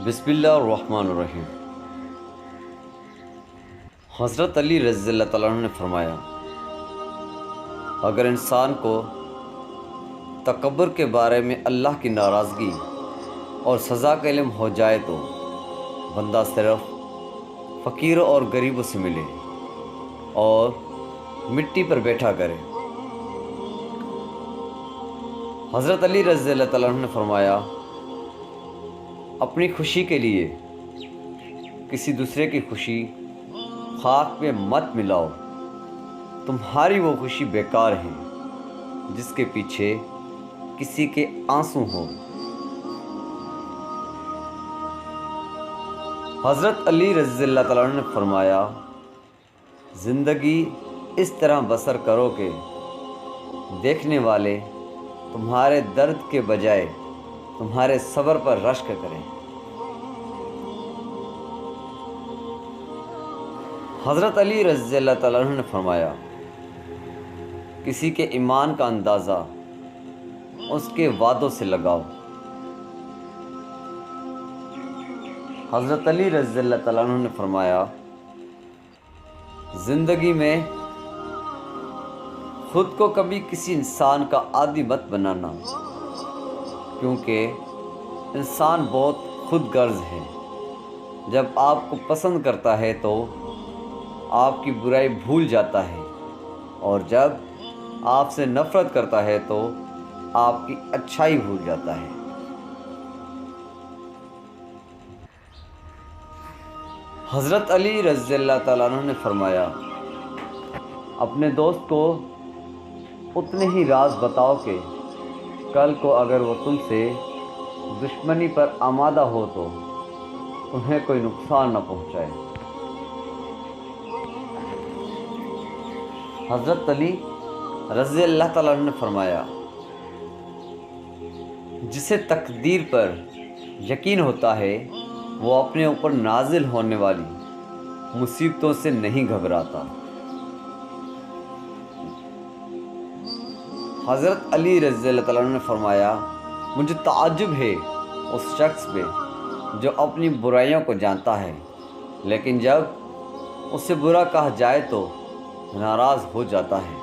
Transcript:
بسم اللہ الرحمن الرحیم۔ حضرت علی رضی اللہ تعالیٰ عنہ نے فرمایا، اگر انسان کو تکبر کے بارے میں اللہ کی ناراضگی اور سزا کا علم ہو جائے تو بندہ صرف فقیروں اور غریبوں سے ملے اور مٹی پر بیٹھا کرے۔ حضرت علی رضی اللہ تعالیٰ عنہ نے فرمایا، اپنی خوشی کے لیے کسی دوسرے کی خوشی خاک میں مت ملاؤ، تمہاری وہ خوشی بیکار ہے جس کے پیچھے کسی کے آنسو ہوں۔ حضرت علی رضی اللہ تعالیٰ عنہ نے فرمایا، زندگی اس طرح بسر کرو کہ دیکھنے والے تمہارے درد کے بجائے تمہارے صبر پر رشک کریں۔ حضرت علی رضی اللہ تعالیٰ عنہ نے فرمایا، کسی کے ایمان کا اندازہ اس کے وعدوں سے لگاؤ۔ حضرت علی رضی اللہ تعالیٰ عنہ نے فرمایا، زندگی میں خود کو کبھی کسی انسان کا عادی مت بنانا، کیونکہ انسان بہت خود غرض ہے۔ جب آپ کو پسند کرتا ہے تو آپ کی برائی بھول جاتا ہے، اور جب آپ سے نفرت کرتا ہے تو آپ کی اچھائی بھول جاتا ہے۔ حضرت علی رضی اللہ تعالیٰ عنہ نے فرمایا، اپنے دوست کو اتنے ہی راز بتاؤ کہ کل کو اگر وہ تم سے دشمنی پر آمادہ ہو تو تمہیں کوئی نقصان نہ پہنچائے۔ حضرت علی رضی اللہ تعالیٰ عنہ نے فرمایا، جسے تقدیر پر یقین ہوتا ہے وہ اپنے اوپر نازل ہونے والی مصیبتوں سے نہیں گھبراتا۔ حضرت علی رضی اللہ تعالیٰ عنہ نے فرمایا، مجھے تعجب ہے اس شخص پہ جو اپنی برائیوں کو جانتا ہے لیکن جب اس سے برا کہا جائے تو ناراض ہو جاتا ہے۔